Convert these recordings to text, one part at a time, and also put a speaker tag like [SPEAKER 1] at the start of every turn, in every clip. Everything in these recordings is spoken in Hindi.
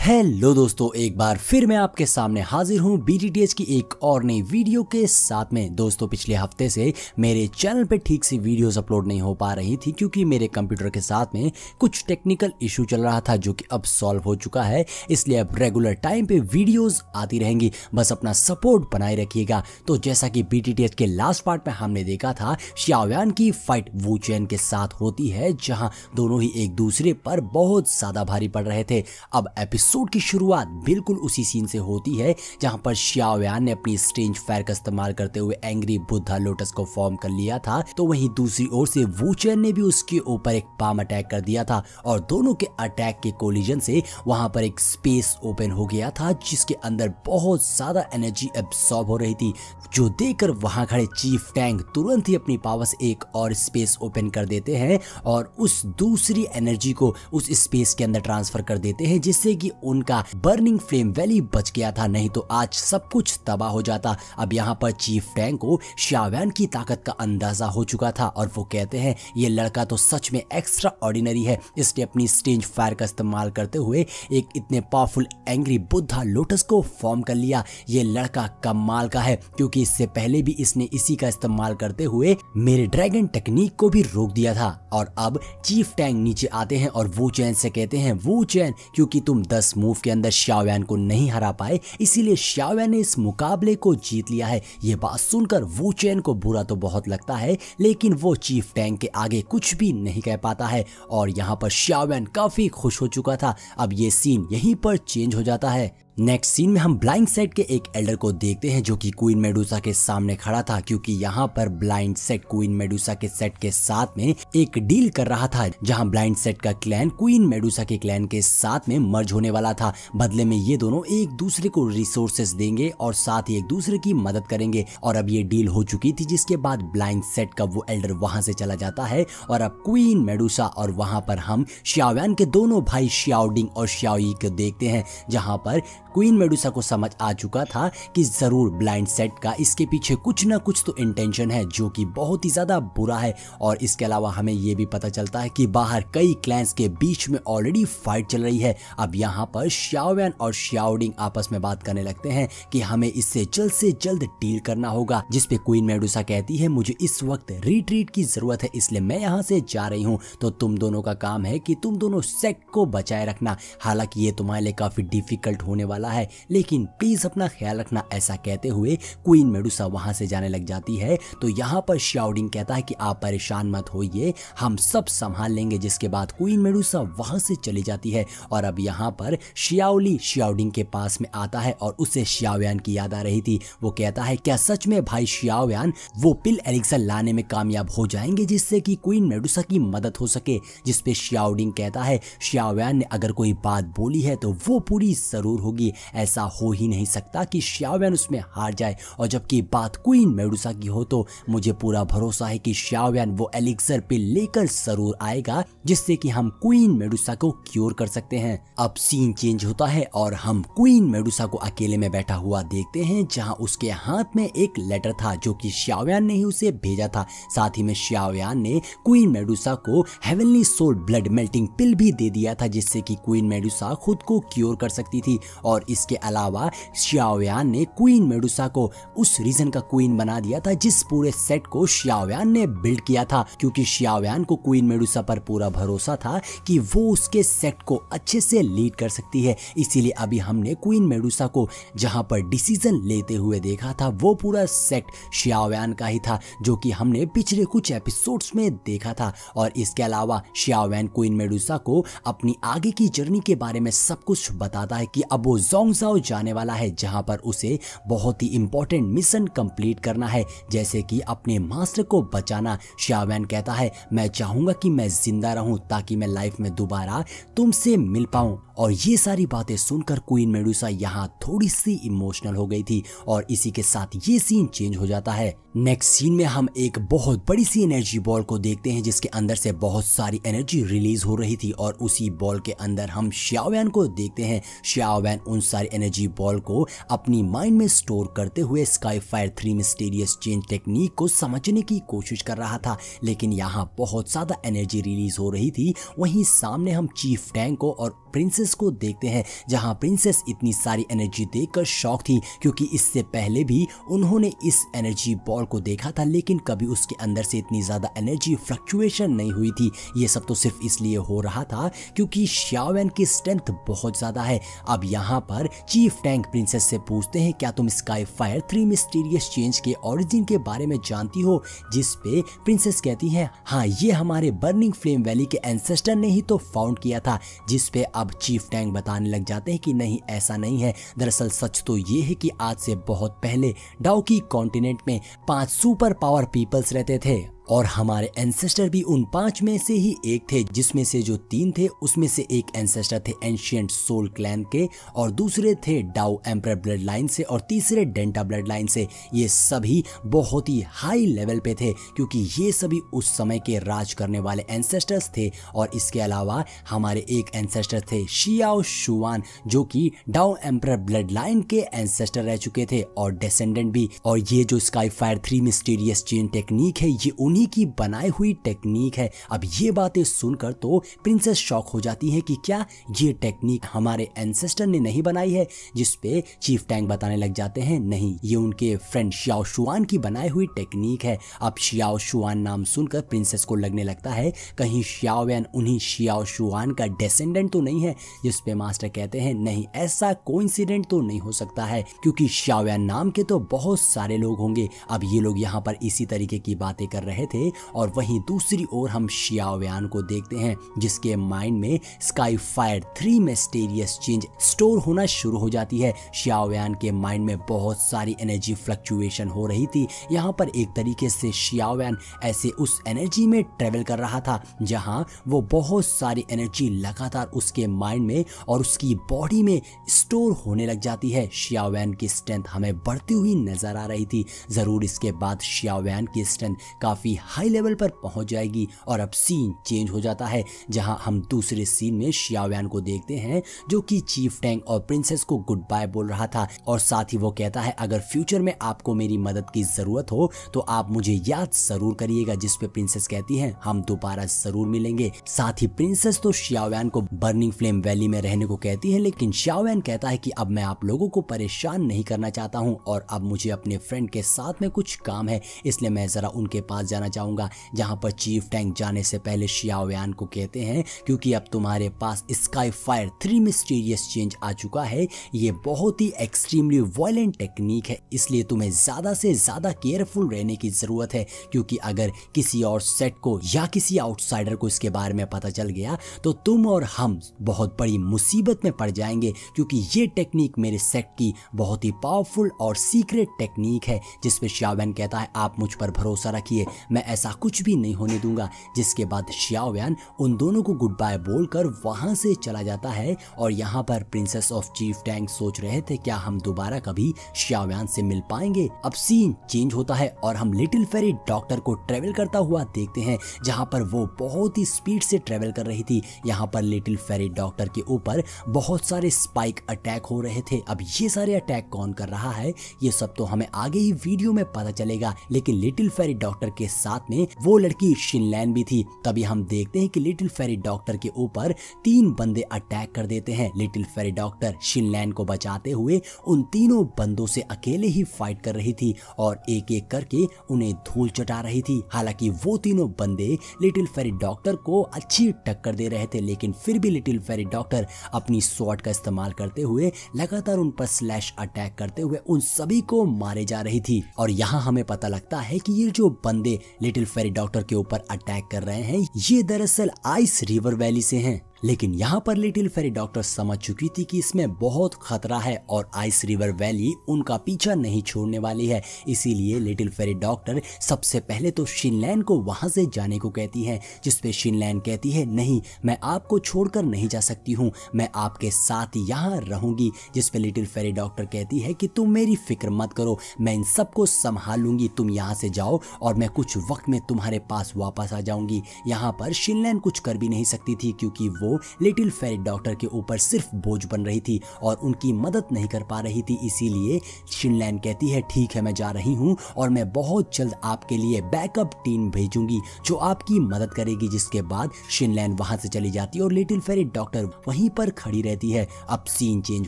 [SPEAKER 1] हेलो दोस्तों, एक बार फिर मैं आपके सामने हाजिर हूं BTTH की एक और नई वीडियो के साथ में। दोस्तों, पिछले हफ्ते से मेरे चैनल पे ठीक से वीडियोस अपलोड नहीं हो पा रही थी क्योंकि मेरे कंप्यूटर के साथ में कुछ टेक्निकल इशू चल रहा था जो कि अब सॉल्व हो चुका है। इसलिए अब रेगुलर टाइम पे वीडियोस आती रहेंगी, बस अपना सपोर्ट बनाए रखिएगा। तो जैसा कि BTTH के लास्ट पार्ट में हमने देखा था, xiaoyan की फाइट वू चेन के साथ होती है जहां दोनों ही एक दूसरे पर बहुत ज्यादा भारी पड़ रहे थे। अब एपिसोड की शुरुआत बिल्कुल उसी सीन से होती है जहां पर xiaoyan ने अपनी स्ट्रेंज फायर का इस्तेमाल करते हुए एंग्री बुद्धा लोटस को फॉर्म कर लिया था। तो वहीं दूसरी ओर से वू चेन ने भी उसके ऊपर एक पाम अटैक कर दिया था और दोनों के अटैक के कोलिजन से वहां पर एक स्पेस ओपन हो गया था जिसके अंदर बहुत ज्यादा एनर्जी एब्सॉर्ब हो रही थी, जो देखकर वहां खड़े चीफ टैंग तुरंत ही अपनी पावर से एक और स्पेस ओपन कर देते हैं और उस दूसरी एनर्जी को उस स्पेस के अंदर ट्रांसफर कर देते हैं, जिससे कि उनका बर्निंग फ्लेम वैली बच गया था, नहीं तो आज सब कुछ तबाह हो जाता। अब यहाँ पर चीफ टैंग को xiaoyan की ताकत का अंदाजा हो चुका था और वो कहते हैं ये लड़का तो सच में एक्स्ट्रा ऑर्डिनरी है। इसने अपनी स्ट्रेंज फायर का इस्तेमाल करते हुए एक इतने पावरफुल एंग्री बुद्धा लोटस को फॉर्म कर लिया। ये लड़का कमाल का है क्योंकि इससे पहले भी इसने इसी का इस्तेमाल करते हुए मेरे ड्रैगन टेक्निक को भी रोक दिया था। और अब चीफ टैंग नीचे आते हैं और वू चैन से कहते हैं, वू चैन, क्योंकि तुम 10 मूव के अंदर xiaoyan को नहीं हरा पाए इसीलिए xiaoyan ने इस मुकाबले को जीत लिया है। ये बात सुनकर वू चैन को बुरा तो बहुत लगता है, लेकिन वो चीफ टैंग के आगे कुछ भी नहीं कह पाता है और यहाँ पर xiaoyan काफी खुश हो चुका था। अब ये सीन यहीं पर चेंज हो जाता है। नेक्स्ट सीन में हम ब्लाइंड सेट के एक एल्डर को देखते हैं जो कि क्वीन मेडुसा के सामने खड़ा था, क्योंकि यहाँ पर ब्लाइंड सेट क्वीन मेडुसा के सेट के साथ में एक डील कर रहा था जहाँ ब्लाइंड सेट का क्लैन क्वीन मेडुसा के क्लैन के साथ में मर्ज होने वाला था। बदले में ये दोनों एक दूसरे को रिसोर्सेस देंगे और साथ ही एक दूसरे की मदद करेंगे। और अब ये डील हो चुकी थी, जिसके बाद ब्लाइंड सेट का वो एल्डर वहां से चला जाता है और अब क्वीन मेडुसा और वहां पर हम xiaoyan के दोनों भाई xiaoding और xiaoyi को देखते हैं, जहां पर क्वीन मेडुसा को समझ आ चुका था कि जरूर ब्लाइंड सेट का इसके पीछे कुछ ना कुछ तो इंटेंशन है जो कि बहुत ही ज्यादा बुरा है। और इसके अलावा हमें ये भी पता चलता है कि बाहर कई क्लैंस के बीच में ऑलरेडी फाइट चल रही है। अब यहाँ पर xiaoyan और xiaoding आपस में बात करने लगते हैं कि हमें इससे जल्द से जल्द डील करना होगा, जिसपे क्वीन मेडुसा कहती है मुझे इस वक्त रिट्रीट की जरूरत है, इसलिए मैं यहाँ से जा रही हूँ। तो तुम दोनों का काम है कि तुम दोनों सेट को बचाए रखना, हालांकि ये तुम्हारे लिए काफी डिफिकल्ट होने वाला है, लेकिन प्लीज अपना ख्याल रखना। ऐसा कहते हुए क्वीन मेडुसा वहां से जाने लग जाती है। तो यहाँ पर xiaoding कहता है कि आप परेशान मत होइए, हम सब संभाल लेंगे, जिसके बाद क्वीन मेडुसा वहां से चली जाती है। और अब यहाँ पर शियाओली xiaoding के पास में आता है और उसे xiaoyan की याद आ रही थी। वो कहता है क्या सच में भाई xiaoyan वो पिल एलिक्सर लाने में कामयाब हो जाएंगे जिससे कि क्वीन मेडुसा की मदद हो सके, जिसपे xiaoding कहता है xiaoyan ने अगर कोई बात बोली है तो वो पूरी जरूर होगी, ऐसा हो ही नहीं सकता कि xiaoyan उसमें हार जाए। और जबकि बात क्वीन मेडुसा की हो तो मुझे पूरा भरोसा है कि xiaoyan वो एलिक्सर पिल लेकर जरूर आएगा, जिससे कि हम क्वीन मेडुसा को क्योर कर सकते हैं। अब सीन चेंज होता है और हम क्वीन मेडुसा को अकेले में बैठा हुआ देखते हैं, जहां उसके हाथ में एक लेटर था जो कि xiaoyan ने ही उसे भेजा था। साथ ही में xiaoyan ने क्वीन मेडुसा को हेवनली सोल ब्लड मेल्टिंग पिल भी दे दिया था, जिससे कि क्वीन मेडुसा खुद को क्योर कर सकती थी। और इसके अलावा xiaoyan ने क्वीन मेडुसा को उस रीजन का क्वीन बना दिया था जिस पूरे सेट को xiaoyan ने बिल्ड किया था, क्योंकि xiaoyan को क्वीन मेडुसा पर पूरा भरोसा था कि वो उसके सेट को अच्छे से लीड कर सकती है। इसीलिए अभी हमने क्वीन मेडुसा को जहां पर डिसीजन लेते हुए देखा था वो पूरा सेट xiaoyan का ही था, जो कि हमने पिछले कुछ एपिसोड्स में देखा था। और इसके अलावा xiaoyan क्वीन मेडुसा को अपनी आगे की जर्नी के बारे में सब कुछ बताता है कि अब वो जोंगजाओ जाने वाला है, जहां पर उसे बहुत ही इंपॉर्टेंट मिशन कंप्लीट करना है, जैसे कि अपने मास्टर को बचाना। xiaoyan कहता है मैं चाहूंगा कि मैं जिंदा रहूं ताकि मैं लाइफ में दोबारा तुमसे मिल पाऊं। और ये सारी बातें सुनकर क्वीन मेडुसा यहाँ थोड़ी सी इमोशनल हो गई थी और इसी के साथ ये सीन चेंज हो जाता है। नेक्स्ट सीन में हम एक बहुत बड़ी सी एनर्जी बॉल को देखते हैं जिसके अंदर से बहुत सारी एनर्जी रिलीज हो रही थी और उसी बॉल के अंदर हम xiaoyan को देखते हैं। xiaoyan उन सारी एनर्जी बॉल को अपनी माइंड में स्टोर करते हुए स्काईफायर 3 मिस्टीरियस चेंज टेक्निक को समझने की कोशिश कर रहा था। लेकिन यहाँ बहुत ज्यादा एनर्जी रिलीज हो रही थी। वहीं सामने हम चीफ टैंक को और प्रिंसेस को देखते हैं, जहां प्रिंसेस इतनी सारी एनर्जी देखकर शॉक थी, क्योंकि इससे पहले भी उन्होंने इस एनर्जी बॉल को देखा था, लेकिन कभी उसके अंदर से इतनी ज्यादा एनर्जी फ्लक्चुएशन नहीं हुई थी। ये सब तो सिर्फ इसलिए हो रहा था क्योंकि xiaoyan की स्ट्रेंथ बहुत ज्यादा है। अब यहाँ पर चीफ टैंक प्रिंसेस से पूछते हैं, क्या तुम स्काईफायर 3 मिस्टीरियस चेंज के ओरिजिन के बारे में जानती हो? जिस पे प्रिंसेस कहती है, हाँ, ये हमारे बर्निंग फ्लेम वैली के एंसेस्टर ने ही तो फाउंड किया था। जिस पे अब चीफ टैंक बताने लग जाते हैं कि नहीं, ऐसा नहीं है। दरअसल सच तो ये है कि आज से बहुत पहले डाउकी कॉन्टिनेंट में 5 सुपर पावर पीपल्स रहते थे और हमारे एंसेस्टर भी उन 5 में से ही एक थे, जिसमें से जो 3 थे उसमें से एक एंसेस्टर थे एंशिएंट सोल क्लैन के, और दूसरे थे डाउ एम्परर ब्लड लाइन से, और तीसरे डेंटा ब्लड लाइन से। ये सभी बहुत ही हाई लेवल पे थे, क्योंकि ये सभी उस समय के राज करने वाले एंसेस्टर्स थे। और इसके अलावा हमारे एक एंसेस्टर थे शियाओ शुआन, जो कि डाउ एम्परर ब्लड लाइन के एंसेस्टर रह चुके थे और डिसेंडेंट भी। और ये जो स्काईफायर 3 मिस्टीरियस चेन टेक्निक है, ये उन्हीं की बनाई हुई टेक्निक है। अब ये बातें सुनकर तो प्रिंसेस शॉक हो जाती है कि क्या ये टेक्निक हमारे एंसेस्टर ने नहीं बनाई है? जिस पे चीफ टैंक बताने लग जाते हैं, नहीं, ये उनके फ्रेंड शियाओ शुआन की बनाई हुई टेक्निक है। अब शियाओ शुआन नाम सुनकर प्रिंसेस को लगने लगता है कहीं xiaoyan उन्हीं शियाओ शुआन का डिसेंडेंट तो नहीं है। जिस पे मास्टर कहते हैं, नहीं, ऐसा कोइंसिडेंट तो नहीं हो सकता है, क्योंकि xiaoyan नाम के तो बहुत सारे लोग होंगे। अब ये लोग यहाँ पर इसी तरीके की बातें कर रहे थे, और वहीं दूसरी ओर हम xiaoyan को देखते हैं, जिसके माइंड में स्काईफायर 3 मिस्टीरियस चेंज स्टोर होना शुरू हो जाती है। xiaoyan के माइंड में बहुत सारी एनर्जी फ्लक्चुएशन हो रही थी। यहाँ पर एक तरीके से xiaoyan ऐसे उस एनर्जी में ट्रेवल कर रहा था, जहाँ वो बहुत सारी एनर्जी लगातार उसके माइंड में और उसकी बॉडी में स्टोर होने लग जाती है। xiaoyan की स्ट्रेंथ हमें बढ़ती हुई नजर आ रही थी। जरूर इसके बाद xiaoyan की स्ट्रेंथ काफी हाई लेवल पर पहुंच जाएगी। और अब सीन चेंज हो जाता है, जहां हम दूसरे सीन में xiaoyan को देखते हैं, जो कि चीफ टैंक और प्रिंसेस को गुड बाय बोल रहा था, और साथ ही वो कहता है, अगर फ्यूचर में आपको मेरी मदद की जरूरत हो तो आप मुझे याद जरूर करिएगा। जिस पे प्रिंसेस कहती है, हम दोबारा जरूर मिलेंगे। साथ ही प्रिंसेस तो xiaoyan को बर्निंग फ्लेम वैली में रहने को कहती है, लेकिन xiaoyan कहता है कि अब मैं आप लोगों को परेशान नहीं करना चाहता हूँ, और अब मुझे अपने फ्रेंड के साथ में कुछ काम है, इसलिए मैं जरा उनके पास जाना चाहूंगा। जहां पर चीफ टैंक जाने से पहले xiaoyan को कहते हैं, क्योंकि अब तुम्हारे पास स्काईफायर 3 मिस्टीरियस चेंज आ चुका है, ये बहुत ही एक्सट्रीमली वायलेंट टेक्निक है, इसलिए तुम्हें ज्यादा से ज्यादा केयरफुल रहने की जरूरत है, क्योंकि अगर किसी और सेट को या किसी आउटसाइडर को इसके बारे में पता चल गया तो तुम और हम बहुत बड़ी मुसीबत में पड़ जाएंगे, क्योंकि ये टेक्निक मेरे सेट की बहुत ही पावरफुल और सीक्रेट टेक्निक है। जिस पे xiaoyan कहता है, आप मुझ पर भरोसा रखिए, मैं ऐसा कुछ भी नहीं होने दूंगा। जिसके बाद xiaoyan उन दोनों को गुड बाय बोलकर वहां से चला जाता है। और यहाँ पर प्रिंसेस ऑफ चीफ टैंक सोच रहे थे, क्या हम दोबारा कभी xiaoyan से मिल पाएंगे? अब सीन चेंज होता है और हम लिटिल फेरी डॉक्टर को ट्रेवल करता हुआ देखते हैं, जहां पर वो बहुत ही स्पीड से ट्रेवल कर रही थी। यहाँ पर लिटिल फेरी डॉक्टर के ऊपर बहुत सारे स्पाइक अटैक हो रहे थे। अब ये सारे अटैक कौन कर रहा है, ये सब तो हमें आगे ही वीडियो में पता चलेगा, लेकिन लिटिल फेरी डॉक्टर के साथ में वो लड़की शिनलैन भी थी। तभी हम देखते हैं कि लिटिल फेरी डॉक्टर के ऊपर 3 बंदे अटैक कर देते हैं। लिटिल फेरी डॉक्टर शिनलैन को बचाते हुए उन तीनों बंदों से अकेले ही फाइट कर रही थी और एक एक करके उन्हें धूल चटा रही थी। हालांकि वो तीनों बंदे लिटिल फेरी डॉक्टर को अच्छी टक्कर दे रहे थे, लेकिन फिर भी लिटिल फेरी डॉक्टर अपनी स्वॉर्ड का इस्तेमाल करते हुए लगातार उन पर स्लैश अटैक करते हुए उन सभी को मारे जा रही थी। और यहाँ हमें पता लगता है कि ये जो बंदे लिटिल फेरी डॉक्टर के ऊपर अटैक कर रहे हैं, ये दरअसल आइस रिवर वैली से हैं। लेकिन यहाँ पर लिटिल फेरी डॉक्टर समझ चुकी थी कि इसमें बहुत खतरा है और आइस रिवर वैली उनका पीछा नहीं छोड़ने वाली है। इसीलिए लिटिल फेरी डॉक्टर सबसे पहले तो शिनलैन को वहां से जाने को कहती है, जिसपे शिनलैन कहती है, नहीं, मैं आपको छोड़कर नहीं जा सकती हूँ, मैं आपके साथ यहाँ रहूंगी। जिसपे लिटिल फेरी डॉक्टर कहती है कि तुम मेरी फिक्र मत करो, मैं इन सबको संभाल लूंगी, तुम यहाँ से जाओ और मैं कुछ वक्त में तुम्हारे पास वापस आ जाऊंगी। यहाँ पर शिनलैन कुछ कर भी नहीं सकती थी, क्योंकि वो लिटिल फेरी डॉक्टर के ऊपर सिर्फ बोझ बन रही थी और उनकी मदद नहीं कर पा रही थी। इसीलिए शिनलैन कहती है ठीक है मैं जा रही हूँ और मैं बहुत जल्द आपके लिए बैकअप टीम भेजूंगी जो आपकी मदद करेगी। जिसके बाद शिनलैन वहां से चली जाती है और लिटिल फेरी डॉक्टर वहीं पर खड़ी रहती है। अब सीन चेंज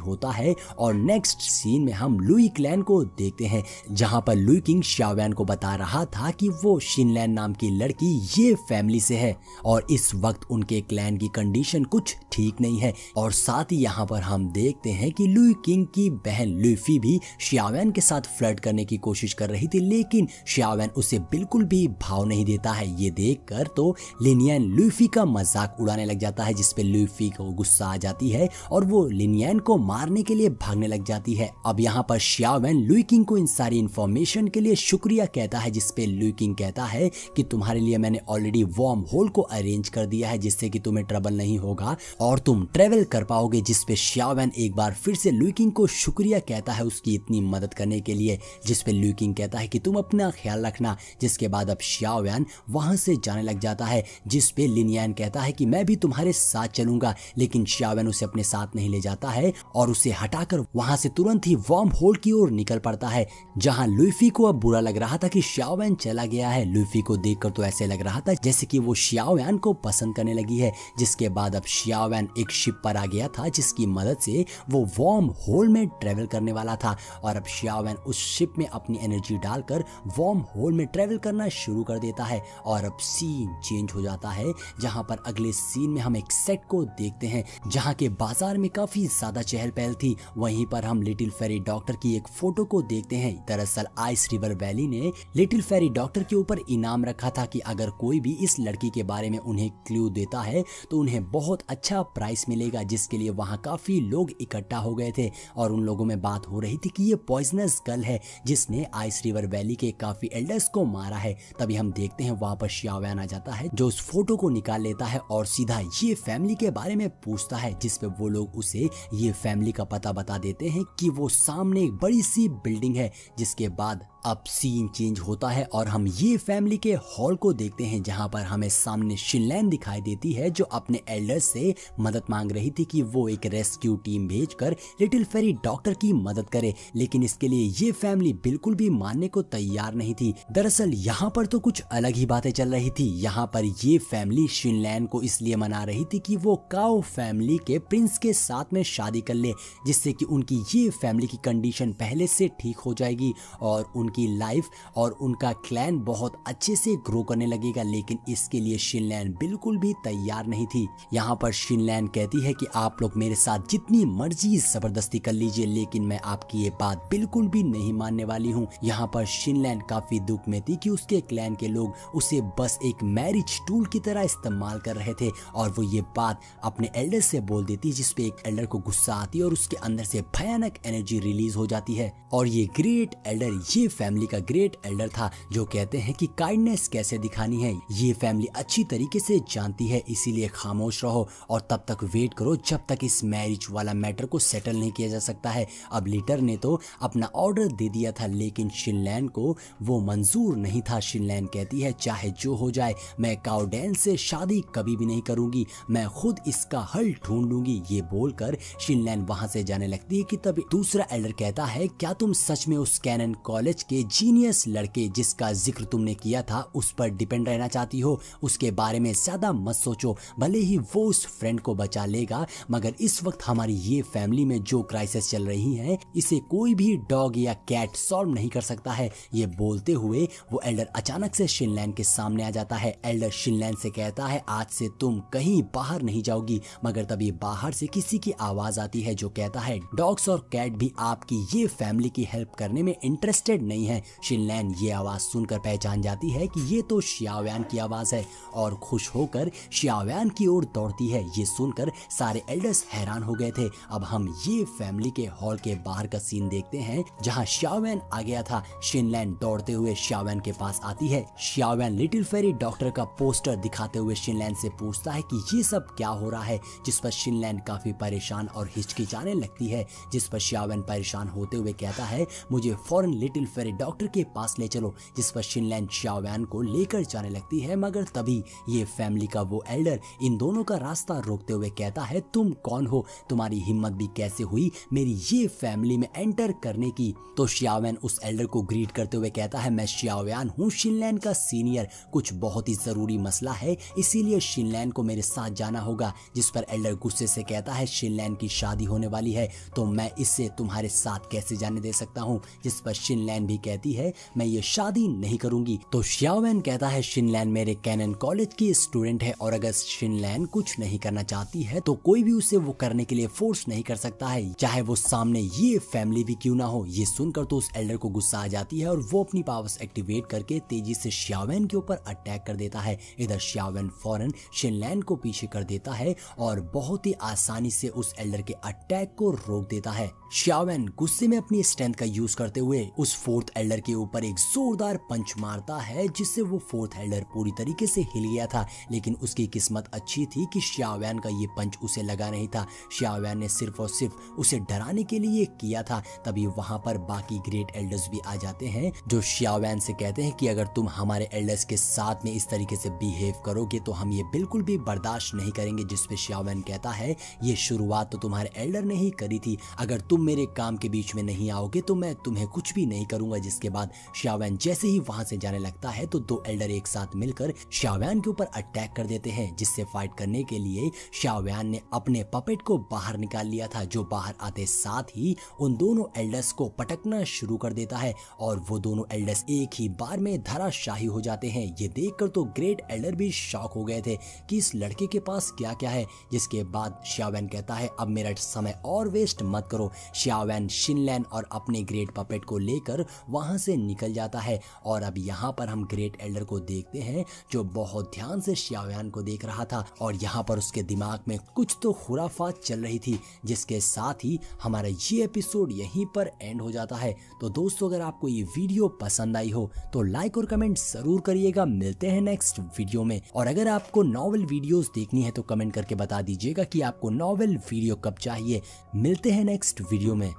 [SPEAKER 1] होता है और नेक्स्ट सीन में हम लुई क्लैन को देखते हैं जहां पर लुई किंग xiaoyan को बता रहा था कि वो शिनलैन नाम की लड़की ये फैमिली से है और इस वक्त उनके क्लैन की कंडीशन कुछ ठीक नहीं है। और साथ ही यहाँ पर हम देखते हैं कि लुई किंग की बहन लुफी भी xiaoyan के साथ फ्लर्ट करने की कोशिश कर रही थी, लेकिन xiaoyan उसे बिल्कुल भी भाव नहीं देता है। ये देखकर तो लिनियन लुफी का मजाक उड़ाने लग जाता है, जिसपे लुफी को गुस्सा आ जाती है और वो लिनियन को मारने के लिए भागने लग जाती है। अब यहाँ पर xiaoyan लुई किंग को इन सारी इंफॉर्मेशन के लिए शुक्रिया कहता है, जिसपे लुई किंग कहता है कि तुम्हारे लिए मैंने ऑलरेडी वार्म होल को अरेंज कर दिया है जिससे कि तुम्हें ट्रबल नहीं होगा और तुम ट्रेवल कर पाओगे। जिसपे xiaoyan एक बार फिर से लुई किंग को शुक्रिया कहता है उसकी इतनी मदद करने के लिए, जिसपे लुई किंग कहता है कि तुम अपना ख्याल रखना। जिसके बाद अब xiaoyan वहां से जाने लग जाता है, जिसपे लिनियन कहता है कि मैं भी तुम्हारे साथ चलूंगा, लेकिन xiaoyan उसे अपने साथ नहीं ले जाता है और उसे हटाकर वहां से तुरंत ही वार्म होल की ओर निकल पड़ता है। जहां लुफी को अब बुरा लग रहा था कि xiaoyan चला गया है। लुफी को देखकर तो ऐसे लग रहा था जैसे कि वो xiaoyan को पसंद करने लगी है। जिसके बाद अब xiaoyan एक शिप पर आ गया था जिसकी मदद से वो वार्म होल में ट्रेवल करने वाला था और अब xiaoyan उस शिप में अपनी एनर्जी डालकर वार्म होल में ट्रेवल करना शुरू कर देता है। और अब सीन चेंज हो जाता है जहां पर अगले सीन में हम एक सेट को देखते हैं जहां के बाजार में काफी ज्यादा चहल पहल थी। वहीं पर हम लिटिल फेरी डॉक्टर की एक फोटो को देखते हैं। दरअसल आइस रिवर वैली ने लिटिल फेरी डॉक्टर के ऊपर इनाम रखा था कि अगर कोई भी इस लड़की के बारे में उन्हें क्लू देता है तो उन्हें बहुत अच्छा प्राइस मिलेगा, जिसके लिए वहां काफी लोग इकट्ठा हो गए थे और उन लोगों में बात हो रही थी कि ये पॉइजनस गर्ल है जिसने आइस रिवर वैली के काफी एल्डर्स को मारा है। तभी हम देखते हैं वहां पर xiaoyan आ जाता है जो उस फोटो को निकाल लेता है और सीधा ये फैमिली के बारे में पूछता है, जिसपे वो लोग उसे ये फैमिली का पता बता देते हैं कि वो सामने एक बड़ी सी बिल्डिंग है। जिसके बाद अब सीन चेंज होता है और हम ये फैमिली के हॉल को देखते हैं जहां पर हमें सामने शिनलैन दिखाई देती है जो अपने एल्डर्स से मदद मांग रही थी कि वो एक रेस्क्यू टीम भेजकर लिटिल फेरी डॉक्टर की मदद करे, लेकिन इसके लिए ये फैमिली बिल्कुल भी मानने को तैयार नहीं थी। दरअसल यहाँ पर तो कुछ अलग ही बातें चल रही थी। यहाँ पर ये फैमिली शिनलैन को इसलिए मना रही थी कि वो काओ फैमिली के प्रिंस के साथ में शादी कर ले, जिससे कि उनकी ये फैमिली की कंडीशन पहले से ठीक हो जाएगी और उनकी लाइफ और उनका क्लैन बहुत अच्छे से ग्रो करने लगेगा। लेकिन इसके लिए शिनलैन बिल्कुल भी तैयार नहीं थी। यहाँ पर शिनलैन कहती है कि आप लोग मेरे साथ जितनी मर्जी जबरदस्ती कर लीजिए, लेकिन मैं आपकी ये बात बिल्कुल भी नहीं मानने वाली हूँ। यहाँ पर शिनलैन काफी दुख में थी कि उसके क्लैन के लोग उसे बस एक मैरिज टूल की तरह इस्तेमाल कर रहे थे और वो ये बात अपने एल्डर से बोल देती, जिसपे एक एल्डर को गुस्सा आती है और उसके अंदर से भयानक एनर्जी रिलीज हो जाती है। और ये ग्रेट एल्डर ये फैमिली का ग्रेट एल्डर था जो कहते हैं कि काइंडनेस कैसे दिखानी है ये फैमिली अच्छी तरीके से जानती है, इसीलिए खामोश रहो और तब तक वेट करो जब तक इस मैरिज वाला मैटर को सेटल नहीं किया जा सकता है। अब लीटर ने तो अपना ऑर्डर दे दिया था, लेकिन शिनलैन को वो मंजूर नहीं था। शिनलैन कहती है चाहे जो हो जाए मैं काउडैन से शादी कभी भी नहीं करूंगी, मैं खुद इसका हल ढूंढ लूंगी। ये बोलकर शिनलैन वहां से जाने लगती है कि तभी दूसरा एल्डर कहता है क्या तुम सच में उस कैनन कॉलेज के जीनियस लड़के जिसका जिक्र तुमने किया था उस पर डिपेंड रहना चाहती हो? उसके बारे में ज्यादा मत सोचो, भले ही वो उस फ्रेंड को बचा लेगा, मगर इस वक्त हमारी ये फैमिली में जो क्राइसिस चल रही है इसे कोई भी डॉग या कैट सॉल्व नहीं कर सकता है। ये बोलते हुए वो एल्डर अचानक से शिनलैन के सामने आ जाता है। एल्डर शिनलैन से कहता है आज से तुम कहीं बाहर नहीं जाओगी, मगर तभी बाहर से किसी की आवाज आती है जो कहता है डॉग्स और कैट भी आपकी ये फैमिली की हेल्प करने में इंटरेस्टेड नहीं है। शिनलैन ये आवाज सुनकर पहचान जाती है कि ये तो xiaoyan की आवाज है और खुश होकर xiaoyan की ओर दौड़ती है। ये सुनकर सारे एल्डर्स हैरान हो गए थे। अब हम ये फैमिली के हॉल के बाहर का सीन देखते हैं जहां xiaoyan आ गया था। शिनलैन दौड़ते हुए xiaoyan के पास आती है। xiaoyan लिटिल फेरी डॉक्टर का पोस्टर दिखाते हुए शिनलैन से पूछता है कि ये सब क्या हो रहा है, जिस पर शिनलैन काफी परेशान और हिचकिचाने लगती है। जिस पर xiaoyan परेशान होते हुए कहता है मुझे फौरन लिटिल फेरी हमारे डॉक्टर के पास ले चलो, जिस पर शिनलैन शाओवैन को लेकर जाने लगती है। मगर तभी ये फैमिली का वो एल्डर इन दोनों का रास्ता रोकते हुए कहता है, तुम कौन हो, तुम्हारी हिम्मत भी कैसे हुई मेरी ये फैमिली में एंटर करने की। तो शाओवैन उस एल्डर को ग्रीट करते हुए कहता है, मैं शाओवैन हूँ, शिनलैन का सीनियर, कुछ बहुत ही जरूरी मसला है इसीलिए शिनलैन को मेरे साथ जाना होगा। जिस पर एल्डर गुस्से से कहता है, शिनलैन की शादी होने वाली है तो मैं इससे तुम्हारे साथ कैसे जाने दे सकता हूँ। जिस पर शिनलैन भी कहती है, मैं ये शादी नहीं करूंगी। तो शाओवैन कहता है, शिनलैन मेरे कैनन कॉलेज की स्टूडेंट है और अगर शिनलैन कुछ नहीं करना चाहती है तो कोई भी उसे वो करने के लिए फोर्स नहीं कर सकता है, चाहे वो सामने ये फैमिली भी क्यों ना हो। ये सुनकर तो उस एल्डर को गुस्सा आ जाती है और वो अपनी पावर्स एक्टिवेट करके तेजी से शाओवैन के ऊपर अटैक कर देता है। इधर शाओवैन फौरन शिनलैन को पीछे कर देता है और बहुत ही आसानी से उस एल्डर के अटैक को रोक देता है। शाओवैन गुस्से में अपनी स्ट्रेंथ का यूज करते हुए उस फोर्थ एल्डर के ऊपर एक जोरदार पंच मारता है, जिससे वो फोर्थ एल्डर पूरी तरीके से हिल गया था। लेकिन उसकी किस्मत अच्छी थी कि शाओवैन का ये पंच उसे लगा नहीं था। शाओवैन ने सिर्फ और सिर्फ उसे डराने के लिए किया था। तभी वहां पर बाकी ग्रेट एल्डर्स भी आ जाते हैं, जो शाओवैन से कहते हैं कि अगर तुम हमारे एल्डर्स के साथ में इस तरीके से बिहेव करोगे तो हम ये बिल्कुल भी बर्दाश्त नहीं करेंगे। जिसपे शाओवैन कहता है, ये शुरुआत तो तुम्हारे एल्डर ने ही करी थी, अगर तुम मेरे काम के बीच में नहीं आओगे तो मैं तुम्हें कुछ भी नहीं करूंगा। जिसके बाद शाओवैन जैसे ही वहां से जाने लगता है तो दो एल्डर एक साथ मिलकर शाओवैन के ऊपर अटैक कर देते हैं, जिससे फाइट करने के लिए शाओवैन ने अपने पपेट को बाहर निकाल लिया था, जो बाहर आते साथ ही उन दोनों एल्डर्स को पटकना शुरू कर देता है और वो दोनों एल्डर्स एक ही बार में धराशायी हो जाते हैं। ये देखकर तो ग्रेट एल्डर भी शॉक हो गए थे कि इस लड़के के पास क्या क्या है। जिसके बाद शाओवैन कहता है, अब मेरा समय और वेस्ट मत करो। शाओवैन शिनलैन और अपने ग्रेट पपेट को लेकर वहां से निकल जाता है और अब यहाँ पर हम ग्रेट एल्डर को देखते हैं, जो बहुत ध्यान से शाओवैन को देख रहा था और यहाँ पर उसके दिमाग में कुछ तो खुराफात चल रही थी। जिसके साथ ही हमारा ये एपिसोड यहीं पर एंड हो जाता है। तो दोस्तों, अगर आपको ये वीडियो पसंद आई हो तो लाइक और कमेंट जरूर करिएगा। मिलते हैं नेक्स्ट वीडियो में। और अगर आपको नॉवेल वीडियोस देखनी है तो कमेंट करके बता दीजिएगा कि आपको नॉवेल वीडियो कब चाहिए। मिलते हैं नेक्स्ट वीडियो में।